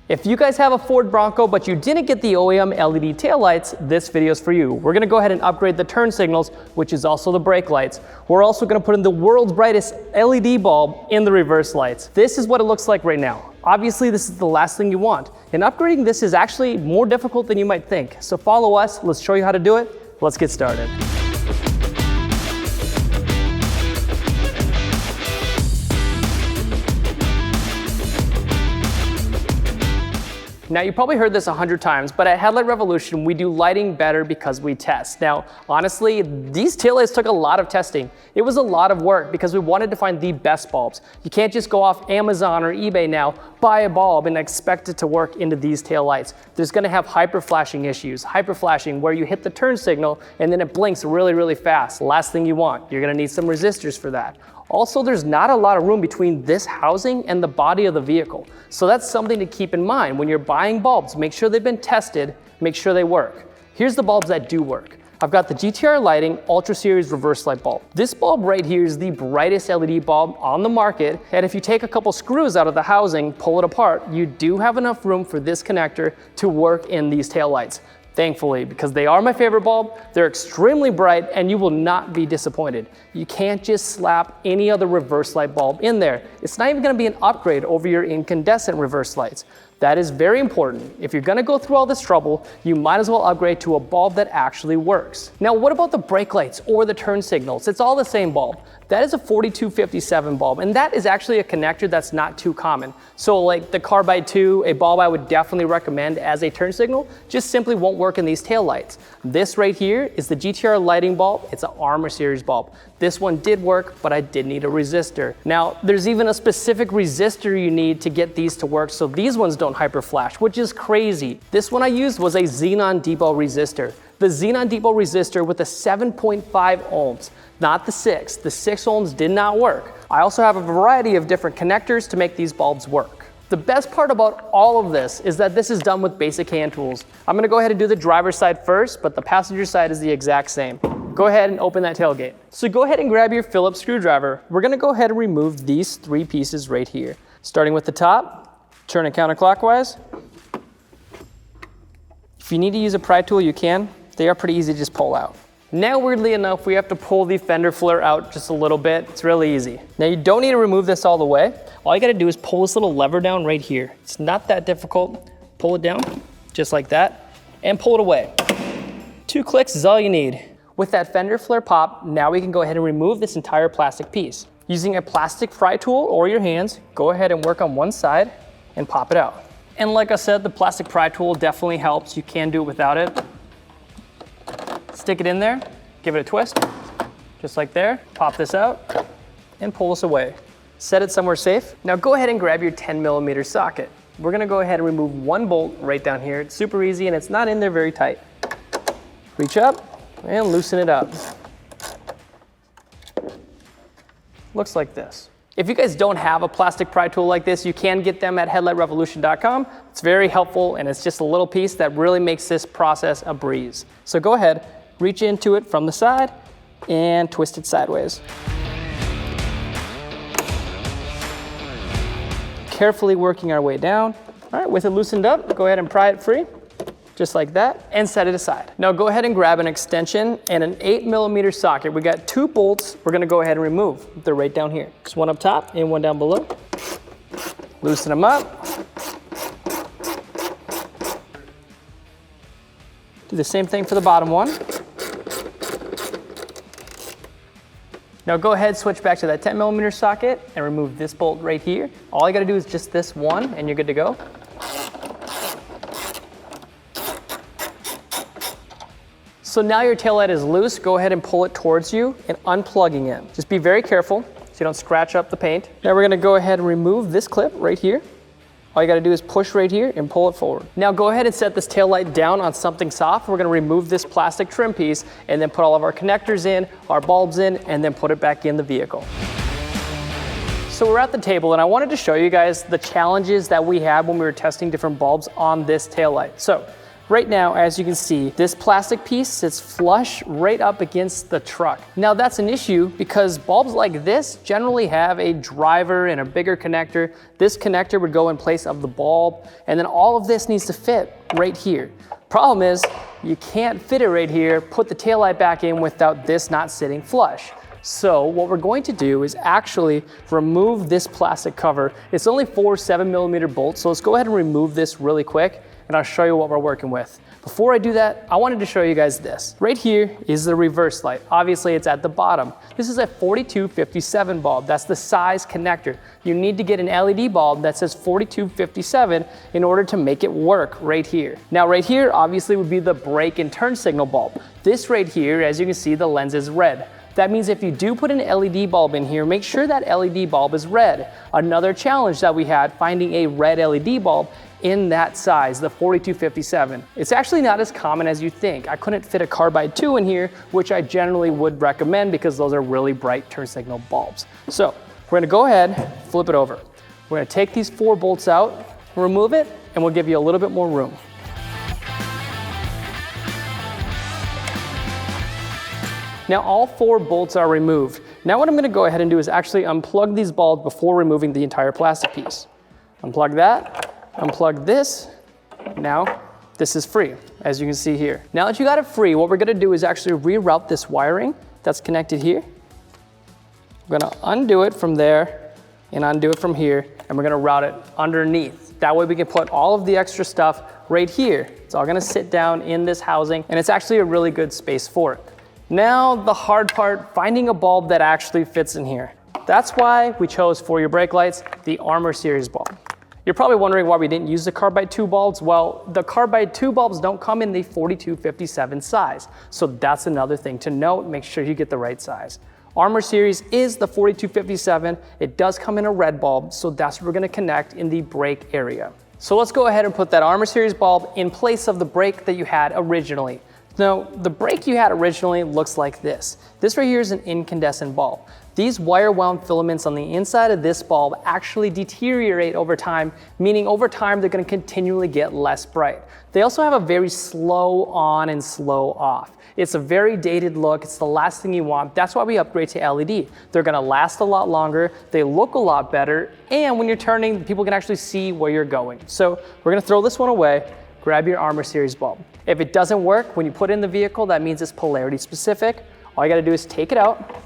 If you guys have a Ford Bronco but you didn't get the OEM LED taillights, this video is for you. We're gonna go ahead and upgrade the turn signals, which is also the brake lights. We're also gonna put in the world's brightest LED bulb in the reverse lights. This is what it looks like right now. Obviously, this is the last thing you want. And upgrading this is actually more difficult than you might think. So follow us, let's show you how to do it. Let's get started. Now, you probably heard this 100 times, but at Headlight Revolution, we do lighting better because we test. Now, honestly, these taillights took a lot of testing. It was a lot of work because we wanted to find the best bulbs. You can't just go off Amazon or eBay now, buy a bulb and expect it to work into these taillights. There's gonna have hyper flashing issues. Hyper flashing where you hit the turn signal and then it blinks really, really fast. Last thing you want. You're gonna need some resistors for that. Also, there's not a lot of room between this housing and the body of the vehicle. So that's something to keep in mind. When you're buying bulbs, make sure they've been tested, make sure they work. Here's the bulbs that do work. I've got the GTR Lighting Ultra Series reverse light bulb. This bulb right here is the brightest LED bulb on the market, and if you take a couple screws out of the housing, pull it apart, you do have enough room for this connector to work in these taillights. Thankfully, because they are my favorite bulb, they're extremely bright and you will not be disappointed. You can't just slap any other reverse light bulb in there. It's not even gonna be an upgrade over your incandescent reverse lights. That is very important. If you're gonna go through all this trouble, you might as well upgrade to a bulb that actually works. Now, what about the brake lights or the turn signals? It's all the same bulb. That is a 4257 bulb, and that is actually a connector that's not too common. So like the Carbide 2, a bulb I would definitely recommend as a turn signal, just simply won't work in these taillights. This right here is the GTR Lighting bulb. It's an Armor Series bulb. This one did work, but I did need a resistor. Now, there's even a specific resistor you need to get these to work, so these ones don't hyper flash, which is crazy. This one I used was a Xenon depot resistor. The Xenon depot resistor with the 7.5 ohms, not the 6. The 6 ohms did not work. I also have a variety of different connectors to make these bulbs work. The best part about all of this is that this is done with basic hand tools. I'm gonna go ahead and do the driver's side first, but the passenger side is the exact same. Go ahead and open that tailgate. So go ahead and grab your Phillips screwdriver. We're gonna go ahead and remove these 3 pieces right here. Starting with the top, turn it counterclockwise. If you need to use a pry tool, you can. They are pretty easy to just pull out. Now, weirdly enough, we have to pull the fender flare out just a little bit. It's really easy. Now, you don't need to remove this all the way. All you gotta do is pull this little lever down right here. It's not that difficult. Pull it down, just like that, and pull it away. 2 clicks is all you need. With that fender flare pop, now we can go ahead and remove this entire plastic piece. Using a plastic pry tool or your hands, go ahead and work on one side and pop it out. And like I said, the plastic pry tool definitely helps. You can do it without it. Stick it in there, give it a twist, just like there. Pop this out and pull this away. Set it somewhere safe. Now go ahead and grab your 10mm socket. We're gonna go ahead and remove 1 bolt right down here. It's super easy and it's not in there very tight. Reach up and loosen it up. Looks like this. If you guys don't have a plastic pry tool like this, you can get them at headlightrevolution.com. It's very helpful and it's just a little piece that really makes this process a breeze. So go ahead, reach into it from the side and twist it sideways. Carefully working our way down. All right, with it loosened up, go ahead and pry it free, just like that, and set it aside. Now go ahead and grab an extension and an 8mm socket. We got 2 bolts we're gonna go ahead and remove. They're right down here. Just one up top and one down below. Loosen them up. Do the same thing for the bottom one. Now go ahead, switch back to that 10mm socket and remove this bolt right here. All you gotta do is just this one and you're good to go. So now your taillight is loose, go ahead and pull it towards you and unplugging it. Just be very careful so you don't scratch up the paint. Now we're gonna go ahead and remove this clip right here. All you gotta do is push right here and pull it forward. Now go ahead and set this taillight down on something soft. We're gonna remove this plastic trim piece and then put all of our connectors in, our bulbs in, and then put it back in the vehicle. So we're at the table and I wanted to show you guys the challenges that we had when we were testing different bulbs on this taillight. So Right now, as you can see, this plastic piece sits flush right up against the truck. Now that's an issue because bulbs like this generally have a driver and a bigger connector. This connector would go in place of the bulb, and then all of this needs to fit right here. Problem is, you can't fit it right here, put the taillight back in without this not sitting flush. So what we're going to do is actually remove this plastic cover. It's only 4 7mm bolts, so let's go ahead and remove this really quick, and I'll show you what we're working with. Before I do that, I wanted to show you guys this. Right here is the reverse light. Obviously, it's at the bottom. This is a 4257 bulb. That's the size connector. You need to get an LED bulb that says 4257 in order to make it work right here. Now, right here, obviously, would be the brake and turn signal bulb. This right here, as you can see, the lens is red. That means if you do put an LED bulb in here, make sure that LED bulb is red. Another challenge that we had, finding a red LED bulb in that size, the 4257. It's actually not as common as you think. I couldn't fit a carbide 2 in here, which I generally would recommend because those are really bright turn signal bulbs. So we're gonna go ahead, flip it over. We're gonna take these 4 bolts out, remove it, and we'll give you a little bit more room. Now all 4 bolts are removed. Now what I'm gonna go ahead and do is actually unplug these bulbs before removing the entire plastic piece. Unplug that, unplug this. Now this is free, as you can see here. Now that you got it free, what we're gonna do is actually reroute this wiring that's connected here. We're gonna undo it from there and undo it from here, and we're gonna route it underneath. That way we can put all of the extra stuff right here. It's all gonna sit down in this housing, and it's actually a really good space for it. Now the hard part, finding a bulb that actually fits in here. That's why we chose, for your brake lights, the Armor Series bulb. You're probably wondering why we didn't use the carbide 2 bulbs. Well, the carbide 2 bulbs don't come in the 4257 size. So that's another thing to note, make sure you get the right size. Armor Series is the 4257. It does come in a red bulb, so that's what we're gonna connect in the brake area. So let's go ahead and put that Armor Series bulb in place of the brake that you had originally. Now, the brake you had originally looks like this. This right here is an incandescent bulb. These wire wound filaments on the inside of this bulb actually deteriorate over time, meaning over time they're gonna continually get less bright. They also have a very slow on and slow off. It's a very dated look, it's the last thing you want. That's why we upgrade to LED. They're gonna last a lot longer, they look a lot better, and when you're turning, people can actually see where you're going. So we're gonna throw this one away, grab your Armor Series bulb. If it doesn't work when you put it in the vehicle, that means it's polarity specific. All you gotta do is take it out,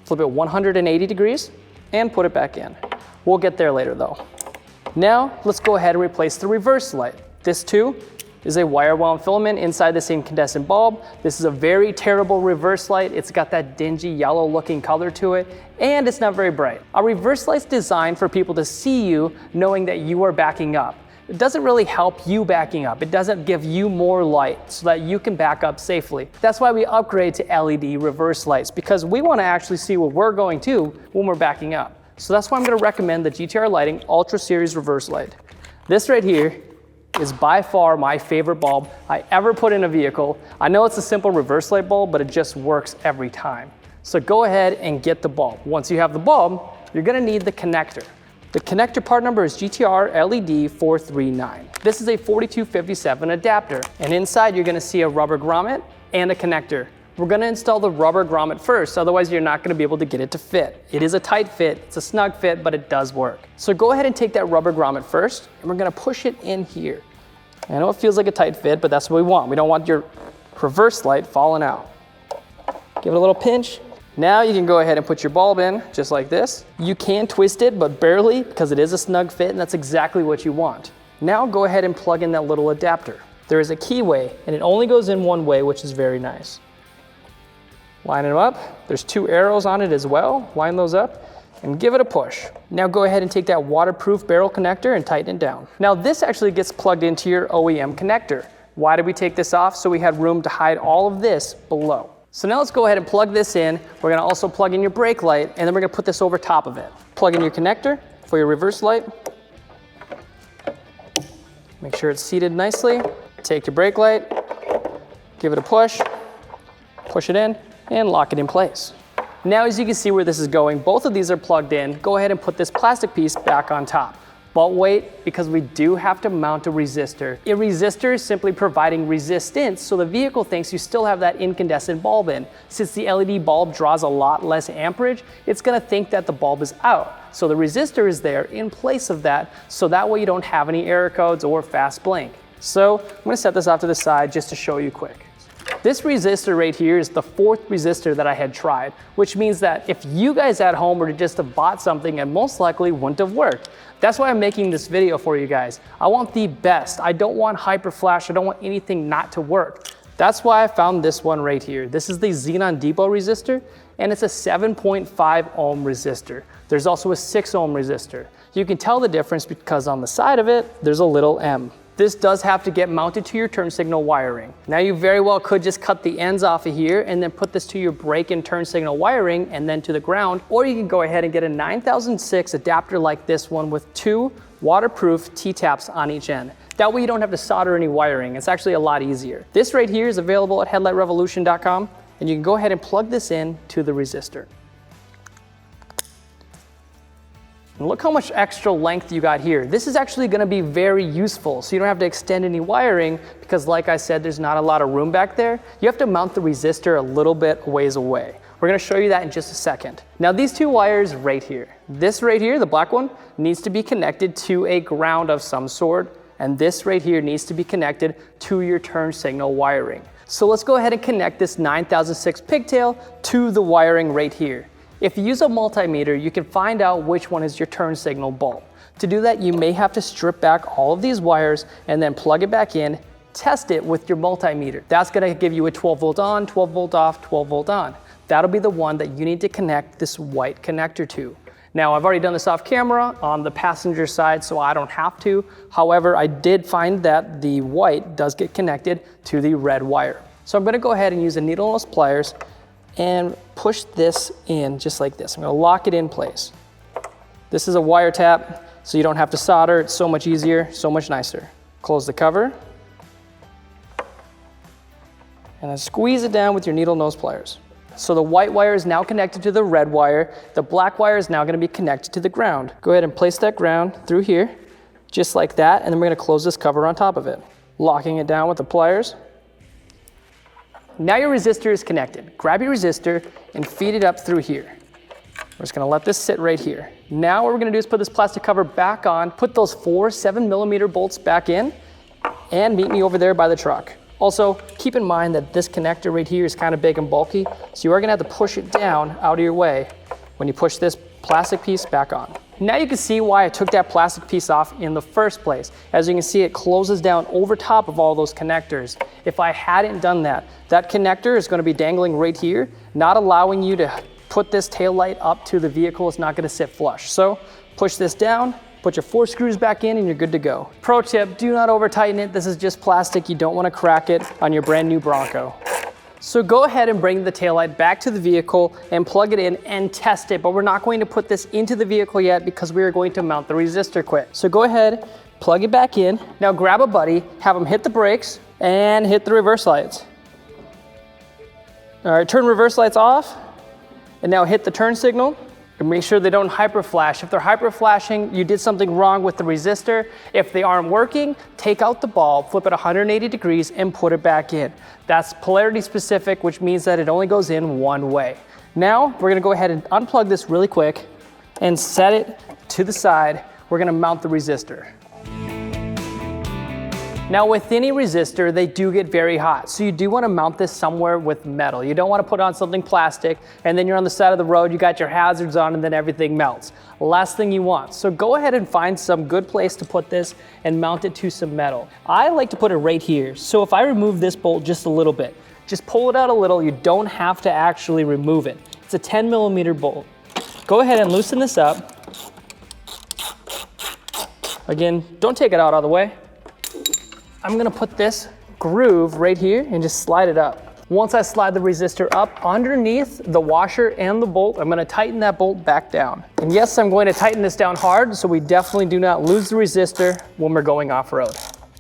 flip it 180 degrees, and put it back in. We'll get there later though. Now, let's go ahead and replace the reverse light. This too is a wire wound filament inside this incandescent bulb. This is a very terrible reverse light. It's got that dingy yellow looking color to it, and it's not very bright. A reverse light's designed for people to see you knowing that you are backing up. It doesn't really help you backing up. It doesn't give you more light so that you can back up safely. That's why we upgrade to LED reverse lights, because we want to actually see where we're going to when we're backing up. So that's why I'm going to recommend the GTR Lighting Ultra Series reverse light. This right here is by far my favorite bulb I ever put in a vehicle. I know it's a simple reverse light bulb, but it just works every time. So go ahead and get the bulb. Once you have the bulb, you're going to need the connector. The connector part number is GTR LED 439. This is a 4257 adapter, and inside you're gonna see a rubber grommet and a connector. We're gonna install the rubber grommet first, otherwise you're not gonna be able to get it to fit. It is a tight fit, it's a snug fit, but it does work. So go ahead and take that rubber grommet first, and we're gonna push it in here. I know it feels like a tight fit, but that's what we want. We don't want your reverse light falling out. Give it a little pinch. Now you can go ahead and put your bulb in, just like this. You can twist it, but barely, because it is a snug fit, and that's exactly what you want. Now go ahead and plug in that little adapter. There is a keyway, and it only goes in one way, which is very nice. Line it up. There's 2 arrows on it as well. Line those up, and give it a push. Now go ahead and take that waterproof barrel connector and tighten it down. Now this actually gets plugged into your OEM connector. Why did we take this off? So we had room to hide all of this below. So now let's go ahead and plug this in. We're gonna also plug in your brake light, and then we're gonna put this over top of it. Plug in your connector for your reverse light. Make sure it's seated nicely. Take your brake light, give it a push it in, and lock it in place. Now as you can see where this is going, both of these are plugged in. Go ahead and put this plastic piece back on top. But wait, because we do have to mount a resistor. A resistor is simply providing resistance so the vehicle thinks you still have that incandescent bulb in. Since the LED bulb draws a lot less amperage, it's gonna think that the bulb is out. So the resistor is there in place of that, so that way you don't have any error codes or fast blink. So I'm gonna set this off to the side just to show you quick. This resistor right here is the 4th resistor that I had tried, which means that if you guys at home were to just have bought something, it most likely wouldn't have worked. That's why I'm making this video for you guys. I want the best. I don't want hyper flash. I don't want anything not to work. That's why I found this one right here. This is the Xenon depot resistor, and it's a 7.5 ohm resistor. There's also a 6 ohm resistor. You can tell the difference because on the side of it, there's a little M. This does have to get mounted to your turn signal wiring. Now you very well could just cut the ends off of here and then put this to your brake and turn signal wiring and then to the ground, or you can go ahead and get a 9006 adapter like this one with 2 waterproof T-taps on each end. That way you don't have to solder any wiring. It's actually a lot easier. This right here is available at headlightrevolution.com, and you can go ahead and plug this in to the resistor. And look how much extra length you got here. This is actually gonna be very useful, so you don't have to extend any wiring because like I said, there's not a lot of room back there. You have to mount the resistor a little bit ways away. We're gonna show you that in just a second. Now these 2 wires right here, this right here, the black one, needs to be connected to a ground of some sort, and this right here needs to be connected to your turn signal wiring. So let's go ahead and connect this 9006 pigtail to the wiring right here. If you use a multimeter, you can find out which one is your turn signal bulb. To do that, you may have to strip back all of these wires and then plug it back in, test it with your multimeter. That's gonna give you a 12 volt on, 12 volt off, 12 volt on. That'll be the one that you need to connect this white connector to. Now, I've already done this off camera on the passenger side, so I don't have to. However, I did find that the white does get connected to the red wire. So I'm gonna go ahead and use a needle nose pliers and push this in just like this. I'm gonna lock it in place. This is a wire tap, so you don't have to solder. It's so much easier, so much nicer. Close the cover. And then squeeze it down with your needle nose pliers. So the white wire is now connected to the red wire. The black wire is now gonna be connected to the ground. Go ahead and place that ground through here, just like that, and then we're gonna close this cover on top of it. Locking it down with the pliers. Now your resistor is connected. Grab your resistor and feed it up through here. We're just gonna let this sit right here. Now what we're gonna do is put this plastic cover back on, put those 4 7mm bolts back in, and meet me over there by the truck. Also, keep in mind that this connector right here is kind of big and bulky, so you are gonna have to push it down out of your way when you push this plastic piece back on. Now you can see why I took that plastic piece off in the first place. As you can see, it closes down over top of all those connectors. If I hadn't done that, that connector is gonna be dangling right here, not allowing you to put this tail light up to the vehicle. It's not gonna sit flush. So push this down, put your 4 screws back in, and you're good to go. Pro tip, do not over tighten it. This is just plastic. You don't wanna crack it on your brand new Bronco. So go ahead and bring the taillight back to the vehicle and plug it in and test it, but we're not going to put this into the vehicle yet because we are going to mount the resistor quick. So go ahead, plug it back in. Now grab a buddy, have them hit the brakes and hit the reverse lights. All right, turn reverse lights off and now hit the turn signal. And make sure they don't hyper flash. If they're hyper flashing, you did something wrong with the resistor. If they aren't working, take out the bulb, flip it 180 degrees and put it back in. That's polarity specific, which means that it only goes in one way. Now, we're gonna go ahead and unplug this really quick and set it to the side. We're gonna mount the resistor. Now with any resistor, they do get very hot. So you do wanna mount this somewhere with metal. You don't wanna put on something plastic and then you're on the side of the road, you got your hazards on and then everything melts. Last thing you want. So go ahead and find some good place to put this and mount it to some metal. I like to put it right here. So if I remove this bolt just a little bit, just pull it out a little, you don't have to actually remove it. It's a 10mm bolt. Go ahead and loosen this up. Again, don't take it out all the way. I'm gonna put this groove right here and just slide it up. Once I slide the resistor up underneath the washer and the bolt, I'm gonna tighten that bolt back down. And yes, I'm going to tighten this down hard so we definitely do not lose the resistor when we're going off-road.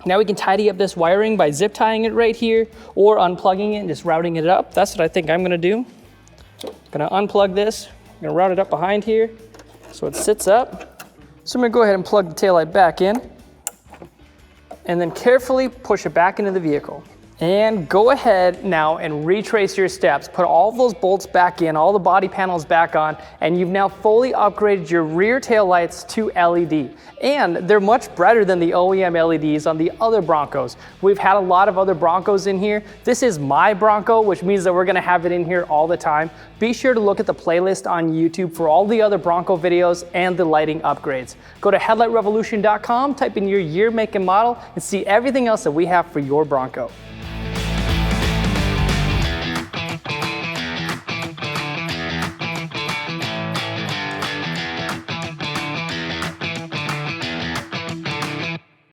Now we can tidy up this wiring by zip tying it right here or unplugging it and just routing it up. That's what I think I'm gonna do. I'm gonna unplug this, I'm gonna route it up behind here so it sits up. So I'm gonna go ahead and plug the taillight back in and then carefully push it back into the vehicle. And go ahead now and retrace your steps. Put all of those bolts back in, all the body panels back on, and you've now fully upgraded your rear taillights to LED. And they're much brighter than the OEM LEDs on the other Broncos. We've had a lot of other Broncos in here. This is my Bronco, which means that we're gonna have it in here all the time. Be sure to look at the playlist on YouTube for all the other Bronco videos and the lighting upgrades. Go to headlightrevolution.com, type in your year, make, and model, and see everything else that we have for your Bronco.